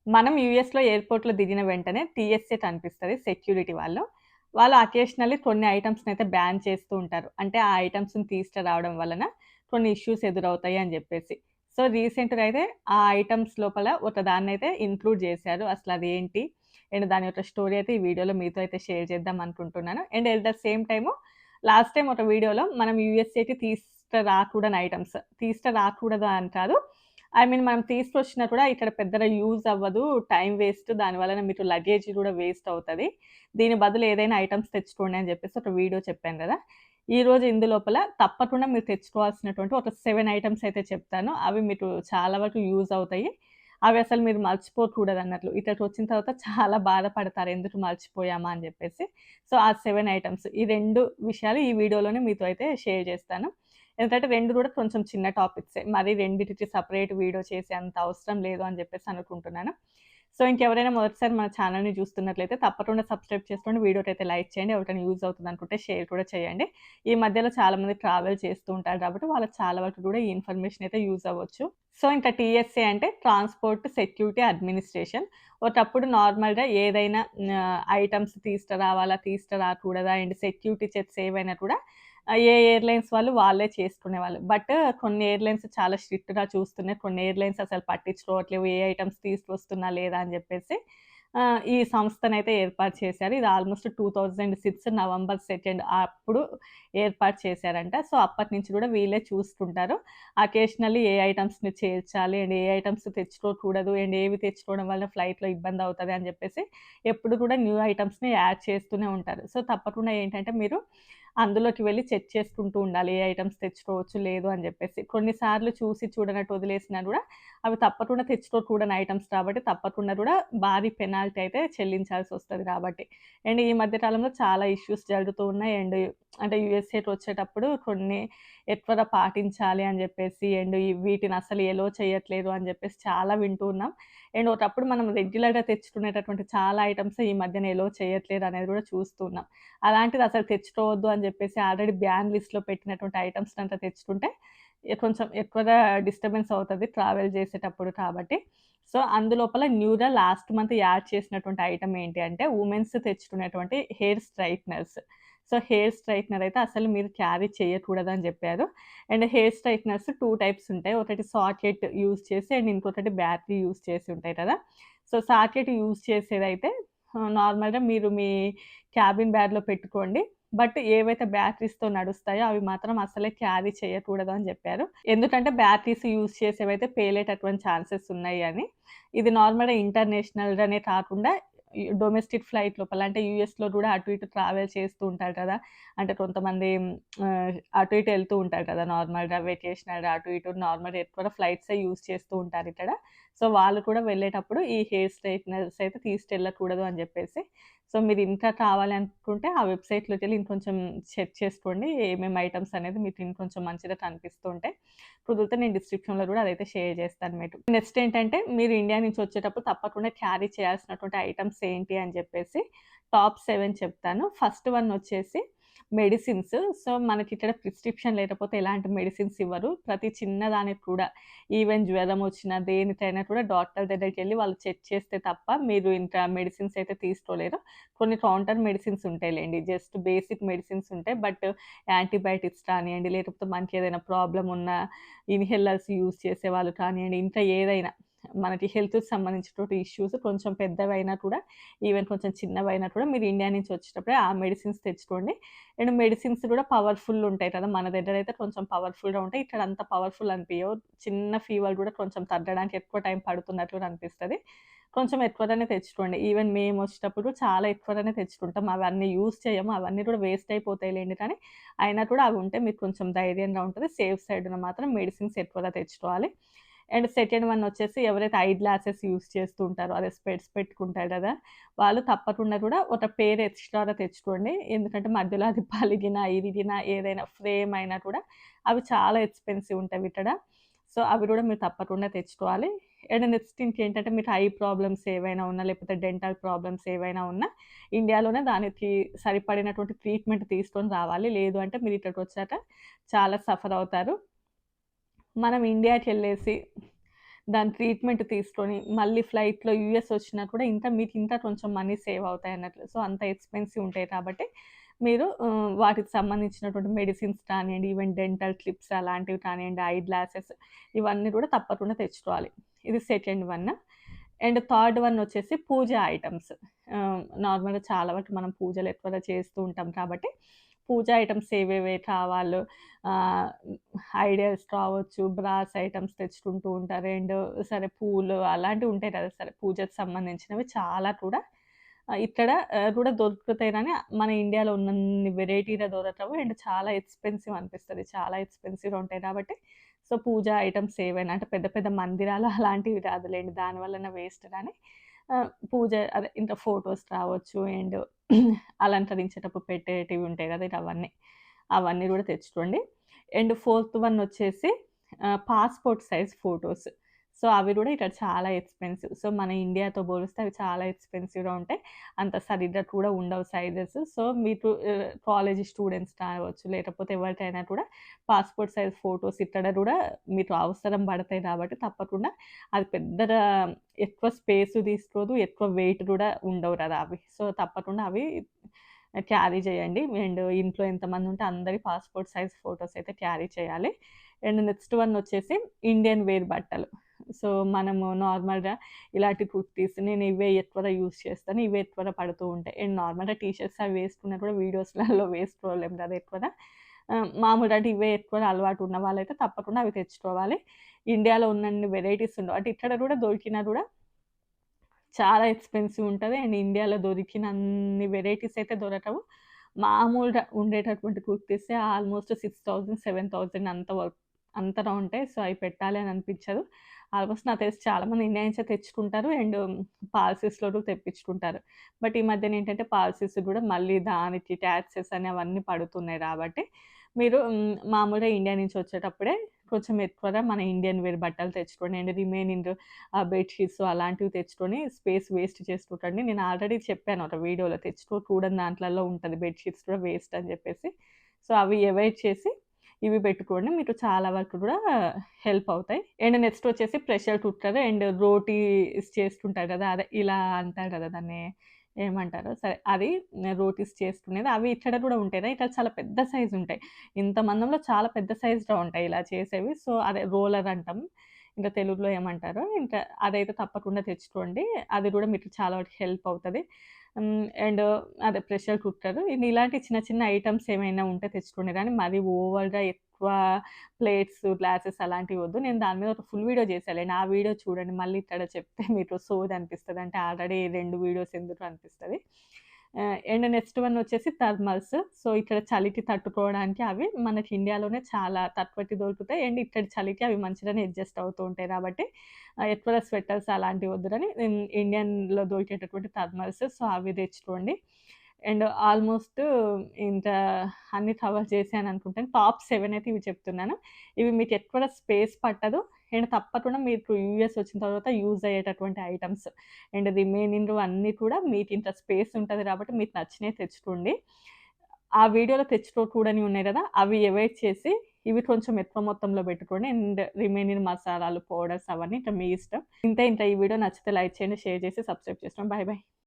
మనం యూఎస్‌లో ఎయిర్‌పోర్ట్‌లో దిగిన వెంటనే టీఎస్ఏ కనిపిస్తది సెక్యూరిటీ వాళ్ళు. వాళ్ళు అకేషనల్లీ కొన్ని ఐటెమ్స్‌నైతే బ్యాన్ చేస్తూ ఉంటారు. అంటే ఆ ఐటెమ్స్‌ని తీసుకురావడం వలన కొన్ని ఇష్యూస్ ఎదురవుతాయి అని జెప్పేసి. సో, రీసెంట్‌గా అయితే ఆ ఐటెమ్స్ లోపల ఒక దాన్నైతే ఇంక్లూడ్ జేశారు. అసలదేంటి? అండ్ దాని యొక్క స్టోరీ అయితే ఈ వీడియోలో మీతో అయితే షేర్ చేద్దాం అనుకుంటున్నాను. And at the same time last time ఒక వీడియోలో మనం యూఎస్ఏకి తీసుకురాకూడని ఐటెమ్స్, తీసుకురాకూడదు అని కాదు. మనం తీసుకొచ్చినా కూడా ఇక్కడ పెద్దగా యూజ్ అవ్వదు. Time waste. దాని వలన మీకు లగేజ్ గూడా వేస్ట్ అవుతది. దీని బదులు ఏదైనా ఐటెమ్స్ తెచ్చుకోండి అని జెప్పేసి ఒక వీడియో చెప్పాను గదా! ఈరోజు ఇందులోపల తప్పకుండా మీరు తెచ్చుకోవాల్సినటువంటి ఒక 7 ఐటెమ్స్ అయితే చెప్తాను. అవి మీకు చాలా వరకు యూజ్ అవుతాయి. అవి అసలు మీరు మర్చిపోకూడదన్నట్లు. ఇక్కడికొచ్చిన తర్వాత చాలా బాధపడతారు. ఎందుకు మర్చిపోయామా అని జెప్పేసి. సో, ఆ 7 ఐటెమ్స్ ఈ 2 విషయాలు ఈ వీడియోలోనే మీతో అయితే షేర్ జేస్తాను. ఎందుకంటే 2 గూడా కొంచెం చిన్న టాపిక్సే. మరి రెండిటికి సెపరేట్ వీడియో చేసే అంత అవసరం లేదు అని జెప్పేసి అనుకుంటున్నాను. సో, ఇంకెవరైనా మొదటిసారి మన ఛానెల్‌ని చూస్తున్నట్లయితే తప్పకుండా సబ్స్క్రైబ్ చేసుకోండి. వీడియోకైతే లైక్ చేయండి. ఎవరికైనా యూజ్ అవుతుందనుకుంటే షేర్ కూడా చేయండి. ఈ మధ్యలో చాలామంది ట్రావెల్ చేస్తూ ఉంటారు కాబట్టి వాళ్ళకి చాలా వరకు కూడా ఈ ఇన్ఫర్మేషన్ అయితే యూజ్ అవ్వచ్చు. సో, ఇంకా టీఎస్ఏ అంటే ట్రాన్స్‌పోర్ట్ సెక్యూరిటీ అడ్మినిస్ట్రేషన్. ఒకప్పుడు నార్మల్‌గా ఏదైనా ఐటెమ్స్ తీసుకురావాలా, తీసుకురాకూడదా అండ్ సెక్యూరిటీ చెక్స్ ఏవైనా కూడా ఏ ఎయిర్‌లైన్స్ వాళ్ళు వాళ్ళే చేసుకునేవాళ్ళు. బట్ కొన్ని ఎయిర్‌లైన్స్ చాలా స్ట్రిక్ట్‌గా చూస్తున్నాయి. కొన్ని ఎయిర్‌లైన్స్ అసలు పట్టించుకోవట్లేవు. ఏ ఐటెమ్స్ తీసుకొస్తున్నా లేదా అని జెప్పేసి ఈ సంస్థనైతే ఏర్పాటు చేశారు. ఇది ఆల్‌మోస్ట్ 2006 నవంబర్ 2 అప్పుడు ఏర్పాటు చేశారంట. సో, అప్పటినుంచి గూడా వీళ్ళే చూసుకుంటారు. అకేషనల్లీ ఏ ఐటెమ్స్‌ని చేర్చాలి అండ్ ఏ ఐటెమ్స్ తెచ్చుకోకూడదు అండ్ ఏవి తెచ్చుకోవడం వల్ల ఫ్లైట్‌లో ఇబ్బందవుతది అని జెప్పేసి ఎప్పుడు కూడా న్యూ ఐటెమ్స్‌ని యాడ్ చేస్తూనే ఉంటారు. సో, తప్పకుండా ఏంటంటే మీరు అందులోకి వెళ్లి చెక్ చేసుకుంటూ ఉండాలి. ఏ ఐటెమ్స్ తెచ్చుకోవచ్చు, లేదు అని జెప్పేసి. కొన్నిసార్లు చూసి చూడనట్టు వదిలేసినా గూడా అవి తప్పకుండా తెచ్చుకోకూడని ఐటెమ్స్ కాబట్టి తప్పకుండా గూడా భారీ పెనాల్టీ అయితే చెల్లించాల్సొస్తది కాబట్టి. అండ్ ఈ మధ్య కాలంలో చాలా ఇష్యూస్ జరుగుతూ ఉన్నాయి. అండ్ అంటే యూఎస్ఏకొచ్చేటప్పుడు కొన్ని ఎక్కువగా పాటించాలి అని జెప్పేసి అండ్ వీటిని అసలు ఎలో చేయట్లేదు అని జెప్పేసి చాలా వింటూ ఉన్నాం. అండ్ ఒకప్పుడు మనం రెగ్యులర్‌గా తెచ్చుకునేటటువంటి చాలా ఐటెమ్స్ ఈ మధ్యన ఎలో చేయట్లేదు అనేది గూడా చూస్తున్నాం. అలాంటిది అసలు తెచ్చుకోవద్దు అని జెప్పేసి ఆల్రెడీ బ్యాన్ లిస్ట్‌లో పెట్టినటువంటి ఐటెమ్స్‌నంతా తెచ్చుకుంటే కొంచెం ఎక్కువగా డిస్టర్బెన్స్ అవుతది ట్రావెల్ చేసేటప్పుడు కాబట్టి. సో, అందులోపల న్యూగా లాస్ట్ మంత్ యాడ్ చేసినటువంటి ఐటెమ్ ఏంటి అంటే వుమెన్స్ తెచ్చుకునేటువంటి hair straighteners. So, hair straightener అయితే అసలు మీరు క్యారీ చేయకూడదని జెప్పారు. అండ్ హెయిర్ స్ట్రెయిట్‌నర్స్ 2 టైప్స్ ఉంటాయి. ఒకటి సాకెట్ యూజ్ చేసి అండ్ ఇంకొకటి బ్యాటరీ యూజ్ చేసి ఉంటాయి కదా! సో, సాకెట్ యూజ్ చేసేదైతే నార్మల్‌గా మీరు మీ క్యాబిన్ బ్యాగ్‌లో పెట్టుకోండి. బట్ ఏవైతే బ్యాటరీస్‌తో నడుస్తాయో అవి మాత్రం అస్సలే క్యారీ చేయకూడదు అని జెప్పారు. ఎందుకంటే బ్యాటరీస్ యూజ్ చేసేవైతే పేలేటటువంటి ఛాన్సెస్ ఉన్నాయి అని. ఇది నార్మల్‌గా ఇంటర్నేషనల్‌గానే కాకుండా డొమెస్టిక్ ఫ్లైట్ లోపల అంటే యూఎస్‌లో గూడా అటు ఇటు ట్రావెల్ చేస్తూ ఉంటారు కదా! అంటే కొంతమంది అటు ఇటు ఎళ్తూ ఉంటారు కదా! నార్మల్‌గా వెకేషనల్‌గా అటు ఇటు నార్మల్‌గా ఎక్కువగా ఫ్లైట్సే యూజ్ చేస్తూ ఉంటారు ఇక్కడ. సో, వాళ్ళు కూడా వెళ్ళేటప్పుడు ఈ హెయిర్ స్ట్రెయిట్‌నర్స్ అయితే తీసుకెళ్ళకూడదు అని జెప్పేసి సో, మీరు ఇంకా కావాలనుకుంటే ఆ వెబ్‌సైట్‌లోకెళ్ళి ఇంకొంచెం చెక్ చేసుకోండి. ఏమేమి ఐటెమ్స్ అనేది మీకు ఇంకొంచెం మంచిగా కనిపిస్తూ ఉంటాయి. కుదిరితే నేను డిస్క్రిప్షన్‌లో గూడా అదైతే షేర్ చేస్తాను మీకు. నెక్స్ట్ ఏంటంటే మీరు ఇండియా నుంచి వచ్చేటప్పుడు తప్పకుండా క్యారీ చేయాల్సినటువంటి ఐటెమ్స్ ఏంటి అని చెప్పేసి టాప్ 7 చెప్తాను. ఫస్ట్ వన్ వచ్చేసి మెడిసిన్స్. సో, మనకిక్కడ ప్రిస్క్రిప్షన్ లేకపోతే ఎలాంటి మెడిసిన్స్ ఇవ్వరు. ప్రతి చిన్నదానికి కూడా ఈవెన్ జ్వరం వచ్చినా, దేనికైనా కూడా డాక్టర్ దగ్గరికెళ్లి వాళ్ళు చెక్ చేస్తే తప్ప మీరు ఇంకా మెడిసిన్స్ అయితే తీసుకోలేరు. కొన్ని కౌంటర్ మెడిసిన్స్ ఉంటాయిలెండి. జస్ట్ బేసిక్ మెడిసిన్స్ ఉంటాయి. బట్ యాంటీబయాటిక్స్ కానియండి, లేకపోతే మనకేదైనా ప్రాబ్లమ్ ఉన్నా ఇన్‌హేలర్స్ యూజ్ చేసేవాళ్ళు కానియండి, ఇంకా ఏదైనా మనకి హెల్త్‌కి సంబంధించినటువంటి ఇష్యూస్ కొంచెం పెద్దవైనా కూడా, ఈవెన్ కొంచెం చిన్నవైనా కూడా మీరు ఇండియా నుంచి వచ్చేటప్పుడే ఆ మెడిసిన్స్ తెచ్చుకోండి. అండ్ మెడిసిన్స్ కూడా పవర్‌ఫుల్ ఉంటాయి కదా! మన దగ్గరైతే కొంచెం పవర్‌ఫుల్‌గా ఉంటాయి. ఇక్కడ అంత పవర్‌ఫుల్ అనిపియవు. చిన్న ఫీవర్ కూడా కొంచెం తగ్గడానికి ఎక్కువ టైం పడుతున్నట్లు అనిపిస్తది. కొంచెం ఎక్కువగానే తెచ్చుకోండి. ఈవెన్ మేమొచ్చేటప్పుడు చాలా ఎక్కువగానే తెచ్చుకుంటాం. అవన్నీ యూజ్ చేయము. అవన్నీ కూడా వేస్ట్ అయిపోతాయిలెండి కానీ, అయినా కూడా అవి ఉంటే మీకు కొంచెం ధైర్యంగా ఉంటది. సేఫ్ సైడ్‌న మాత్రం మెడిసిన్స్ ఎక్కువగా తెచ్చుకోవాలి. అండ్ సెకండ్ వన్ వచ్చేసి ఎవరైతే ఐ గ్లాసెస్ యూజ్ చేస్తూ ఉంటారో, అదే స్పెట్స్ పెట్టుకుంటారు కదా! వాళ్ళు తప్పకుండా కూడా ఒక పెయిర్ ఎక్స్‌ట్రాగా తెచ్చుకోండి. ఎందుకంటే మధ్యలో అది పలిగినా, ఇరిగినా ఏదైనా ఫ్రేమ్ అయినా కూడా అవి చాలా ఎక్స్‌పెన్సివ్ ఉంటావిక్కడ. సో, అవి కూడా మీరు తప్పకుండా తెచ్చుకోవాలి. అండ్ నెక్స్ట్ ఇంకేంటంటే మీకు ఐ ప్రాబ్లమ్స్ ఏవైనా ఉన్నా, లేకపోతే డెంటల్ ప్రాబ్లమ్స్ ఏవైనా ఉన్నా ఇండియాలోనే దానికి సరిపడినటువంటి ట్రీట్మెంట్ తీసుకొని రావాలి. లేదు అంటే మీరు ఇక్కడికొచ్చాక చాలా సఫర్ అవుతారు. మనం ఇండియాకెళ్ళేసి దాని ట్రీట్మెంట్ తీసుకొని మళ్ళీ ఫ్లైట్‌లో యూఎస్ వచ్చినా కూడా మీకు కొంచెం మనీ సేవ్ అవుతాయన్నట్లు. సో, అంత ఎక్స్‌పెన్సివ్ ఉంటాయి కాబట్టి మీరు వాటికి సంబంధించినటువంటి మెడిసిన్స్ కానియండి, ఈవెన్ డెంటల్ క్లిప్స్ అలాంటివి కానియండి, ఐ గ్లాసెస్ ఇవన్నీ కూడా తప్పకుండా తెచ్చుకోవాలి. ఇది second one. And third one వచ్చేసి పూజ ఐటెమ్స్. నార్మల్‌గా చాలా వరకు మనం పూజలు ఎక్కువగా చేస్తూ ఉంటాం కాబట్టి, పూజ ఐటెమ్స్ ఏవేవి కావాలో ఆహ్, ఐడియల్స్ కావచ్చు, బ్రాస్ ఐటెమ్స్ తెచ్చుకుంటూ ఉంటారు. అండ్ సరే పూలు అలాంటివి ఉంటాయి కదా! సరే పూజకు సంబంధించినవి చాలా కూడా ఇక్కడ కూడా దొరుకుతాయి గానీ, మన ఇండియాలో ఉన్నన్ని వెరైటీగా దొరకవు. అండ్ చాలా ఎక్స్‌పెన్సివ్ అనిపిస్తది. చాలా ఎక్స్‌పెన్సివ్‌గా ఉంటాయి కాబట్టి, సో, పూజ ఐటెమ్స్ ఏవైనా అంటే పెద్ద పెద్ద మందిరాలు అలాంటివి కాదులెండి. దాని వల్లన వేస్ట్ గానీ, పూజ అదే ఇంకా ఫోటోస్ రావచ్చు. అండ్ అలంకరించేటప్పుడు పెట్టేటివి ఉంటాయి కదా! ఇక అవన్నీ కూడా తెచ్చుకోండి. అండ్ ఫోర్త్ వన్ వచ్చేసి పాస్‌పోర్ట్ సైజ్ ఫోటోస్. సో, అవి గూడా ఇక్కడ చాలా ఎక్స్‌పెన్సివ్. సో, మన ఇండియాతో పోలిస్తే అవి చాలా ఎక్స్‌పెన్సివ్‌గా ఉంటాయి. అంత సరిగ్గా కూడా ఉండవు సైజెస్. సో, మీకు కాలేజీ స్టూడెంట్స్ కావచ్చు, లేకపోతే ఎవరికైనా కూడా పాస్‌పోర్ట్ సైజ్ ఫోటోస్ ఇక్కడ గూడా మీకు అవసరం పడతాయి కాబట్టి తప్పకుండా అది పెద్దగా ఎక్కువ స్పేస్ తీసుకోదు, ఎక్కువ వెయిట్ గూడా ఉండవు గదా అవి. సో, తప్పకుండా అవి క్యారీ చేయండి. అండ్ ఇంట్లో ఎంతమందుంటే అందరి పాస్‌పోర్ట్ సైజ్ ఫోటోస్ అయితే క్యారీ చేయాలి. అండ్ నెక్స్ట్ వన్ వచ్చేసి ఇండియన్ వేర్ బట్టలు. సో, మనము నార్మల్‌గా ఇలాంటి కుర్తీస్ నేను ఇవే ఎక్కువగా యూజ్ చేస్తాను. ఇవే ఎక్కువగా పడుతూ ఉంటాయి. అండ్ నార్మల్‌గా టీ షర్ట్స్ అవి వేసుకున్నా కూడా వీడియోస్‌లలో వేసుకోలేం కదా ఎక్కువగా. మామూలుగా అంటే ఇవే ఎక్కువగా అలవాటు ఉన్న వాళ్ళైతే తప్పకుండా అవి తెచ్చుకోవాలి. ఇండియాలో ఉన్నన్ని వెరైటీస్ ఉండవు. అంటే ఇక్కడ కూడా దొరికినా కూడా చాలా ఎక్స్‌పెన్సివ్ ఉంటది. అండ్ ఇండియాలో దొరికినన్ని వెరైటీస్ అయితే దొరకవు. మామూలుగా ఉండేటటువంటి కుర్తీసే ఆల్‌మోస్ట్ 6,000, 7,000 అంతలా ఉంటాయి. సో, అయి పెట్టాలి అని అనిపించదు. ఆల్‌మోస్ట్ నాకు తెలిసి చాలామంది ఇండియా నుంచే తెచ్చుకుంటారు. అండ్ పాలిసెస్‌లోను తెప్పించుకుంటారు. బట్ ఈ మధ్యన ఏంటంటే పాలిసెస్ గూడా మళ్ళీ దానికి టాక్సెస్ అని అవన్నీ పడుతున్నాయి కాబట్టి మీరు మామూలుగా ఇండియా నుంచి వచ్చేటప్పుడే కొంచెం ఎక్కువగా మన ఇండియన్ వేర్ బట్టలు తెచ్చుకోండి. అండ్ రిమైనింగ్ బెడ్ షీట్స్ అలాంటివి తెచ్చుకొని స్పేస్ వేస్ట్ చేసుకోకండి. నేను ఆల్రెడీ చెప్పాను ఒక వీడియోలో తెచ్చుకోకూడని దాంట్లలో ఉంటది బెడ్ షీట్స్ కూడా వేస్ట్ అని జెప్పేసి. సో, అవి అవాయిడ్ చేసి ఇవి పెట్టుకోండి. మీకు చాలా వరకు కూడా హెల్ప్ అవుతాయి. అండ్ నెక్స్ట్ వచ్చేసి ప్రెషర్ కుక్కర్ అండ్ రోటీస్ చేస్తుంటారు కదా! అదే ఇలా అంటారు కదా! దాన్ని ఏమంటారో సరే అది రోటీస్ చేసుకునేది. అవి ఇక్కడ కూడా ఉంటాయి. ఇక్కడ చాలా పెద్ద సైజ్ ఉంటాయి. ఇంత మందంలో చాలా పెద్ద సైజ్‌లో ఉంటాయి ఇలా చేసేవి. సో, అదే రోలర్ అంటాం. ఇంకా తెలుగులో ఏమంటారో ఇంకా అదైతే తప్పకుండా తెచ్చుకోండి. అది కూడా మీకు చాలా వరకు హెల్ప్ అవుతది. అండ్ అదే ప్రెషర్ కుక్కర్ ఇలాంటి చిన్న చిన్న ఐటెమ్స్ ఏమైనా ఉంటే తెచ్చుకోండి గానీ మరీ ఓవర్‌గా ఎక్కువ ప్లేట్స్, గ్లాసెస్ అలాంటివి వద్దు. నేను దాని మీద ఒక ఫుల్ వీడియో చేశాలేండి. ఆ వీడియో చూడండి. మళ్ళీ ఇక్కడ చెప్తే మీకు సోది అనిపిస్తది. అంటే ఆల్రెడీ 2 వీడియోస్ ఎందుకు అనిపిస్తది. అండ్ నెక్స్ట్ వన్ వచ్చేసి థర్మల్స్. సో, ఇక్కడ చలికి తట్టుకోవడానికి అవి మనకి ఇండియాలోనే చాలా తక్కువకి దొరుకుతాయి. అండ్ ఇక్కడి చలికి అవి మంచిగానే అడ్జస్ట్ అవుతూ ఉంటాయి కాబట్టి ఎక్కువగా స్వెటర్స్ అలాంటివి వద్దులని ఇండియన్‌లో దొరికేటటువంటి థర్మల్స్. సో, అవి తెచ్చుకోండి. అండ్ ఆల్మోస్ట్ ఇంకా అన్నీ కవర్ చేశాననుకుంటాను. టాప్ 7 అయితే ఇవి చెప్తున్నాను. ఇవి మీకు ఎక్కువ స్పేస్ పట్టదు. అండ్ తప్పకుండా మీకు యూఎస్ వచ్చిన తర్వాత యూజ్ అయ్యేటటువంటి ఐటెమ్స్. అండ్ రిమైనింగ్ అన్నీ కూడా మీకింత స్పేస్ ఉంటది కాబట్టి మీకు నచ్చినయి తెచ్చుకోండి. ఆ వీడియోలో తెచ్చుకోకూడనివి ఉన్నాయి గదా! అవి అవాయిడ్ చేసి ఇవి కొంచెం ఎక్కువ మొత్తంలో పెట్టుకోండి. అండ్ రిమైనింగ్ మసాలాలు, పౌడర్స్ అవన్నీ ఇంక మీ ఇష్టం. ఇంతే ఈ వీడియో నచ్చితే లైక్ చేయండి, షేర్ చేసి సబ్స్క్రైబ్ చేసుకోండి. Bye bye.